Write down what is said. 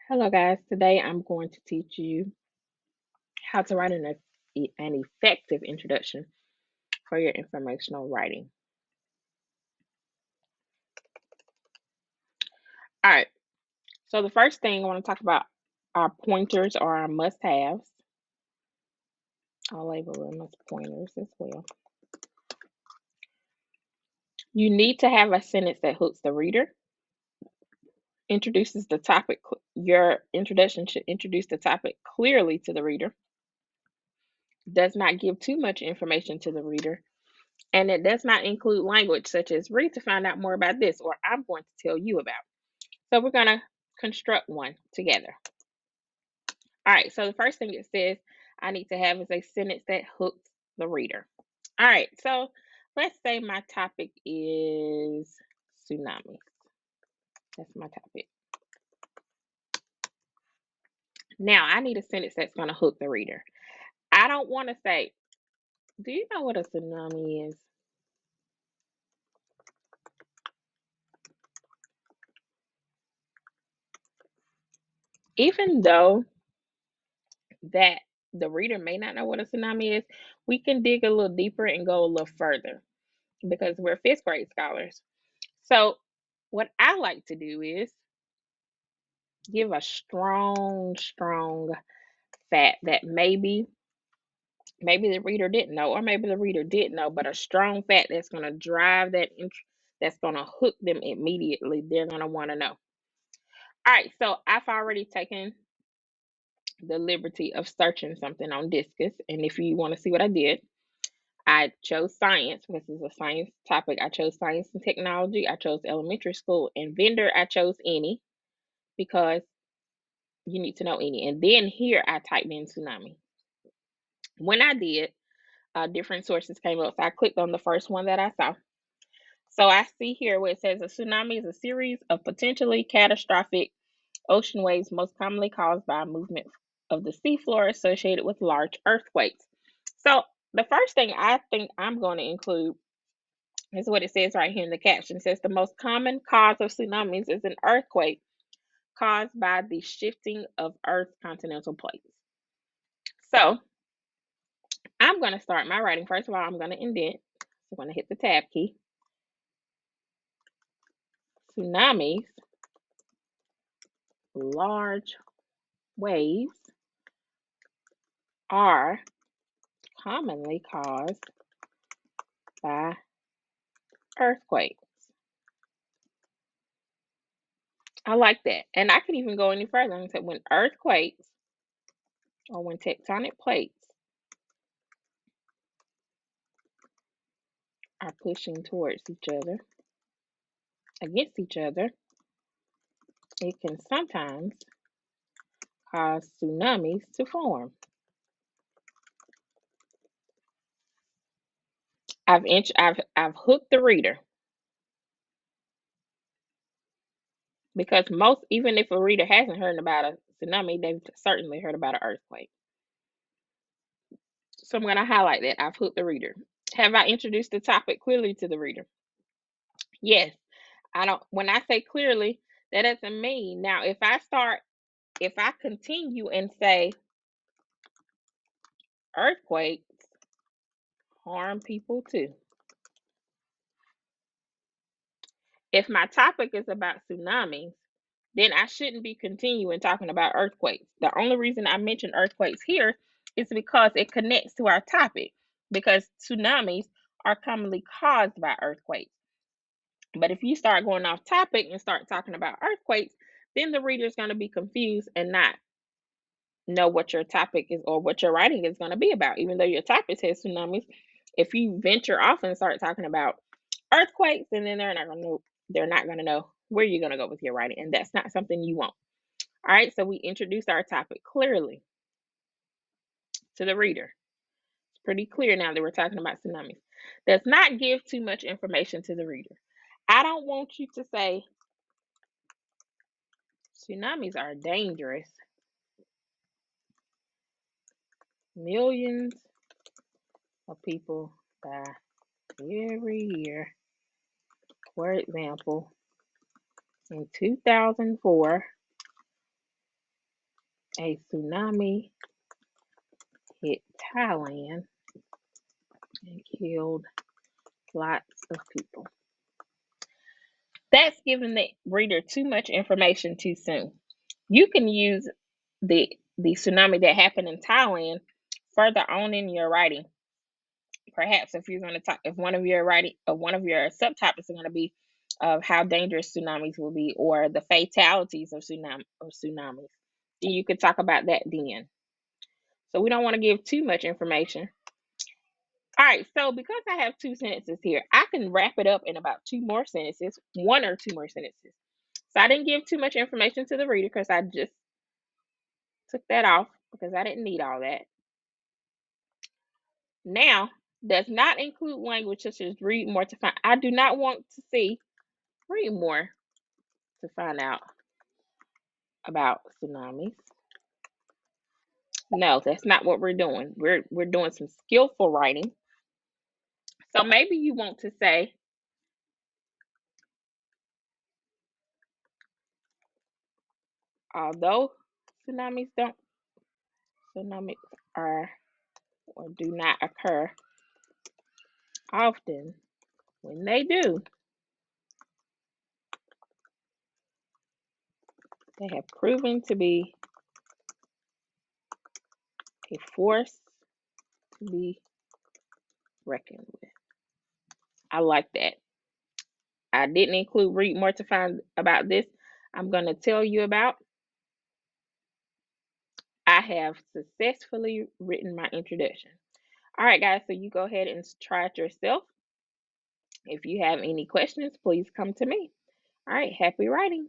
Hello guys, today I'm going to teach you how to write an effective introduction for your informational writing. All right, so the first thing I want to talk about are pointers or our must-haves. I'll label them as pointers as well. You need to have a sentence that hooks the reader, introduces the topic. Your introduction should introduce the topic clearly to the reader, does not give too much information to the reader, and it does not include language such as read to find out more about this or I'm going to tell you about. So we're going to construct one together. All right, so the first thing it says I need to have is a sentence that hooks the reader. All right, so let's say my topic is tsunamis. That's my topic. Now I need a sentence that's going to hook the reader. I don't want to say, do you know what a tsunami is? Even though that the reader may not know what a tsunami is, we can dig a little deeper and go a little further because we're fifth grade scholars. So, what I like to do is give a strong fact that maybe the reader didn't know, or maybe the reader did know, but a strong fact that's going to drive that's going to hook them immediately. They're going to want to know. All right, so I've already taken the liberty of searching something on Discus, and if you want to see what I did, I chose science because it's a science topic. I chose science and technology. I chose elementary school, and vendor I chose any because you need to know any. And then here I typed in tsunami. When I did, different sources came up. So I clicked on the first one that I saw. So I see here where it says a tsunami is a series of potentially catastrophic ocean waves most commonly caused by a movement of the seafloor associated with large earthquakes. So the first thing I think I'm going to include is what it says right here in the caption. It says the most common cause of tsunamis is an earthquake caused by the shifting of Earth's continental plates. So I'm going to start my writing. First of all, I'm going to indent. I'm going to hit the tab key. Tsunamis, large waves, are commonly caused by earthquakes. I like that. And I can even go any further and say when earthquakes or when tectonic plates are pushing towards each other, against each other, it can sometimes cause tsunamis to form. I've hooked the reader because most, even if a reader hasn't heard about a tsunami, they've certainly heard about an earthquake. So I'm going to highlight that. I've hooked the reader. Have I introduced the topic clearly to the reader? Yes. I don't. When I say clearly, that doesn't mean now if I continue and say earthquakes harm people too. If my topic is about tsunamis, then I shouldn't be continuing talking about earthquakes. The only reason I mention earthquakes here is because it connects to our topic, because tsunamis are commonly caused by earthquakes. But if you start going off topic and start talking about earthquakes, then the reader is going to be confused and not know what your topic is or what your writing is going to be about. Even though your topic says tsunamis, if you venture off and start talking about earthquakes, and then they're not going to know where you're going to go with your writing, and that's not something you want. All right, so we introduced our topic clearly to the reader. It's pretty clear now that we're talking about tsunamis. Does not give too much information to the reader. I don't want you to say tsunamis are dangerous. Millions of people die every year. For example, in 2004, A tsunami hit Thailand and killed lots of people. That's giving the reader too much information too soon. You can use the tsunami that happened in Thailand further on in your writing. Perhaps if you're going to talk, if one of your subtopics are going to be of how dangerous tsunamis will be, or the fatalities of tsunamis, then you could talk about that then. So we don't want to give too much information. All right, so because I have 2 sentences here, I can wrap it up in about 2 more sentences, 1 or 2 more sentences. So I didn't give too much information to the reader because I just took that off because I didn't need all that. Now, does not include language such as read more to find. I do not want to see read more to find out about tsunamis. No, that's not what we're doing. We're doing some skillful writing. So maybe you want to say, although tsunamis don't tsunamis are or do not occur often, when they do, they have proven to be a force to be reckoned with. I like that. I didn't include read more to find about this. I'm going to tell you about. I have successfully written my introduction. All right, guys, so you go ahead and try it yourself. If you have any questions, please come to me. All right, happy writing.